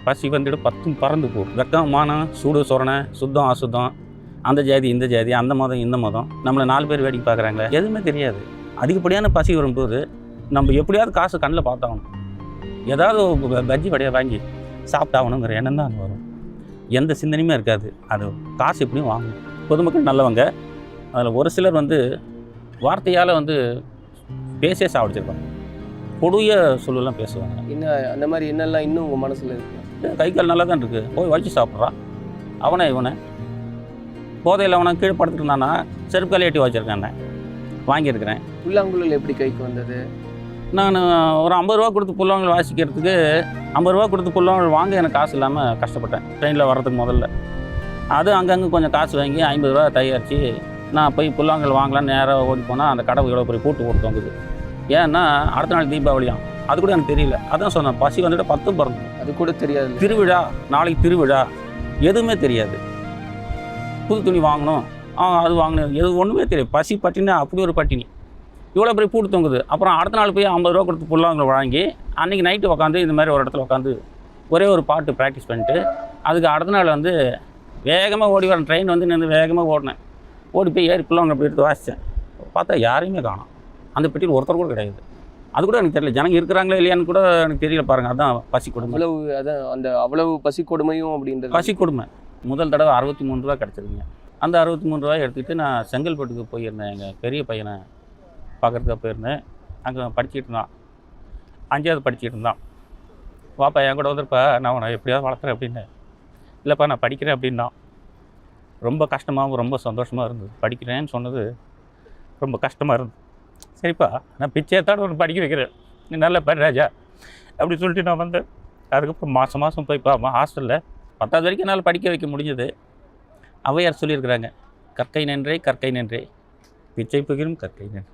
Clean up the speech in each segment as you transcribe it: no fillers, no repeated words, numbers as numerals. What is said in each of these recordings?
பசி வந்துட்டு 10 பறந்து போகும். வெக்கம், மானம், சூடு, சொரணை, சுத்தம், அசுத்தம், அந்த ஜாதி இந்த ஜாதி, அந்த மதம் இந்த மதம், நம்மளை 4 பேர் வேடிக்கை பார்க்குறாங்களே, எதுவுமே தெரியாது. அதிகப்படியான பசி வரும்போது நம்ம எப்படியாவது காசு கண்ணில் பார்த்தாகணும். ஏதாவது பஜ்ஜி வடையை வாங்கி சாப்பிட்டாகணுங்கிற எண்ணம் தான் அங்கே வரும். எந்த சிந்தனையுமே இருக்காது. அது காசு எப்படியும் வாங்கணும். பொதுமக்கள் நல்லவங்க. அதில் ஒரு சிலர் வார்த்தையால் பேசே சாப்பிடுச்சிருப்பாங்க. கொடிய சொல்லலாம் பேசுவாங்க. என்ன அந்த மாதிரி என்னெல்லாம் இன்னும் உங்கள் மனசில் இருக்குது? கை கால் நல்லா தான் இருக்குது. போய் வச்சு சாப்பிட்றான். அவனை இவனை போதையில் அவனை கீழே படுத்துட்டு இருந்தானா செருப்பு கால் ஏட்டி வச்சுருக்கேன். வாங்கியிருக்கிறேன். புல்லாங்குழல் எப்படி கைக்கு வந்தது? நான் ஒரு 50 ரூபா கொடுத்து புல்லாங்குழல் வாசிக்கிறதுக்கு 50 ரூபா கொடுத்து புல்லாங்குழல் வாங்க எனக்கு காசு இல்லாமல் கஷ்டப்பட்டேன். ட்ரெயினில் வர்றதுக்கு முதல்ல அது அங்கங்கே கொஞ்சம் காசு வாங்கி 50 ரூபா தயாரித்து நான் போய் புல்லாங்குழல் வாங்கலான்னு நேராக ஓடி போனால் அந்த கடவுள் இவ்வளோ பெரிய கூட்டு கொடுத்தவங்குது. ஏன்னா அடுத்த நாள் தீபாவளியாம். அது கூட எனக்கு தெரியல. அதான் சொன்னேன், பசி 10 பிறந்து. அது கூட தெரியாது. திருவிழா, நாளைக்கு திருவிழா, எதுவுமே தெரியாது. புது துணி வாங்கணும், அது வாங்கணும், எது ஒன்றுமே தெரியாது. பசி பட்டினா அப்படி ஒரு பட்டினி. இவ்வளோ பெரிய பூட்டு தொங்குது. அப்புறம் அடுத்த நாள் போய் 50 ரூபா கொடுத்து புல்லாங்குழல் வாங்கி அன்றைக்கி நைட்டு உட்காந்து இந்த மாதிரி ஒரு இடத்துல உட்காந்து ஒரே ஒரு பாட்டு ப்ராக்டிஸ் பண்ணிட்டு அதுக்கு அடுத்த நாள் வேகமாக ஓடி வரேன். ட்ரெயின் நின்று வேகமாக ஓடினேன். ஓடி போய் ஏறி புல்லாங்குழல் அப்படி எடுத்து வாசித்தேன். பார்த்தா யாரையுமே காணோம். அந்த பெட்டியில் ஒருத்தர் கூட கிடையாது. அது கூட எனக்கு தெரியல. ஜனங்க இருக்கிறாங்களா இல்லையான்னு கூட எனக்கு தெரியல. பாருங்கள், அதுதான் பசி கொடுமை. அவ்வளவு பசி கொடுமையும் அப்படின்றது. பசி கொடுமை. முதல் தடவை 63 ரூபா கிடச்சிருங்க. அந்த 63 ரூபாய் எடுத்துக்கிட்டு நான் செங்கல்பட்டுக்கு போயிருந்தேன். எங்கள் பெரிய பையனை பார்க்குறதுக்காக போயிருந்தேன். அங்கே படிச்சுக்கிட்டு இருந்தான். 5வது படிச்சுக்கிட்டு இருந்தான். வாப்பா என் கூட வந்துருப்பா, நான் உன்னை எப்படியாவது வளர்த்துறேன் அப்படின்னு. இல்லைப்பா நான் படிக்கிறேன் அப்படின்னா. ரொம்ப கஷ்டமாகவும் ரொம்ப சந்தோஷமாக இருந்தது. படிக்கிறேன்னு சொன்னது ரொம்ப கஷ்டமாக இருந்தது. சரிப்பா நான் பிச்சையத்தாட ஒன்று படிக்க வைக்கிறேன், நீ நல்லா படி ராஜா அப்படி சொல்லிட்டு நான் வந்தேன். அதுக்கப்புறம் மாதம் போய் ஹாஸ்டலில் 10வது வரைக்கும் என்னால் படிக்க வைக்க முடிஞ்சது. ஔவையார் சொல்லியிருக்கிறாங்க, கற்கை நன்றே கற்கை நன்றே பிச்சை புகிரும் கற்கை நன்றே.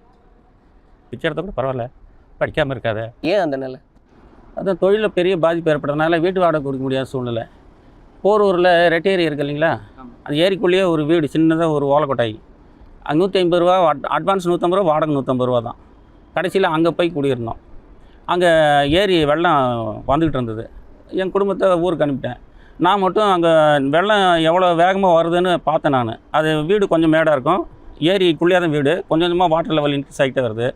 பிச்சை எடுத்த கூட பரவாயில்ல, படிக்காமல் இருக்காத. ஏன் அந்த நிலை? அதான் தொழிலில் பெரிய பாதிப்பு ஏற்படுறதுனால வீட்டு வாடகை கொடுக்க முடியாத சூழ்நிலை. போரூரில் ரெட்டேரி இருக்குது இல்லைங்களா, அது ஏரிக்குள்ளேயே ஒரு வீடு சின்னதாக ஒரு ஓலைக்கொட்டாய். 150 ரூபா அட்வான்ஸ், 150 ரூபா, வாடகை 150 ரூபா தான். கடைசியில் அங்கே போய் குடியிருந்தோம். அங்கே ஏரி வெள்ளம் வந்துக்கிட்டு இருந்தது. என் குடும்பத்தை ஊருக்கு அனுப்பிட்டேன். நான் மட்டும் அங்கே வெள்ளம் எவ்வளோ வேகமாக வருதுன்னு பார்த்தேன். நான் அது வீடு கொஞ்சம் மேடாக இருக்கும், ஏரிக்குள்ளேயே தான் வீடு. கொஞ்சம் கொஞ்சமாக வாட்டர் லெவல் இன்க்ரீஸ் ஆகிட்டே வருது.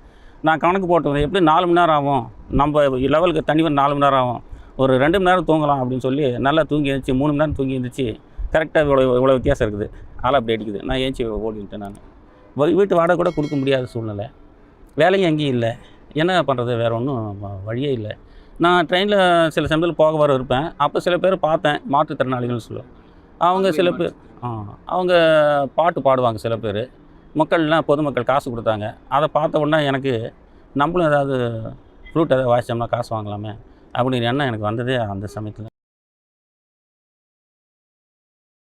நான் கணக்கு போட்டு எப்படி 4 மணி நேரம் ஆகும், நம்ம லெவலுக்கு தண்ணி வர 4 மணி நேரம் ஆகும், ஒரு 2 மணி நேரம் தூங்கலாம் அப்படின்னு சொல்லி நல்லா தூங்கி எழுந்துச்சு. 3 மணி நேரம் தூங்கி எழுந்துச்சு. கரெக்டாக இவ்வளோ வித்தியாசம் இருக்குது. ஆளை அப்படி அடிக்குது. நான் ஏஞ்சி ஓடிட்டேன். நான் வீட்டு வாடகை கூட கொடுக்க முடியாத சூழ்நிலை. வேலையும் எங்கேயும் இல்லை. என்ன பண்ணுறது, வேறு ஒன்றும் வழியே இல்லை. நான் ட்ரெயினில் சில சமயத்தில் போக வர இருப்பேன். அப்போ சில பேர் பார்த்தேன், மாற்றுத்திறனாளிகள்னு சொல்லுவோம். அவங்க சில பேர் அவங்க பாட்டு பாடுவாங்க. சில பேர் மக்கள்லாம் பொதுமக்கள் காசு கொடுத்தாங்க. அதை பார்த்த உடனே எனக்கு நம்மளும் ஏதாவது ஃப்ளூட் ஏதாவது வாசித்தோம்னா காசு வாங்கலாமே அப்படின்னு எண்ணம் எனக்கு வந்ததே அந்த சமயத்தில்.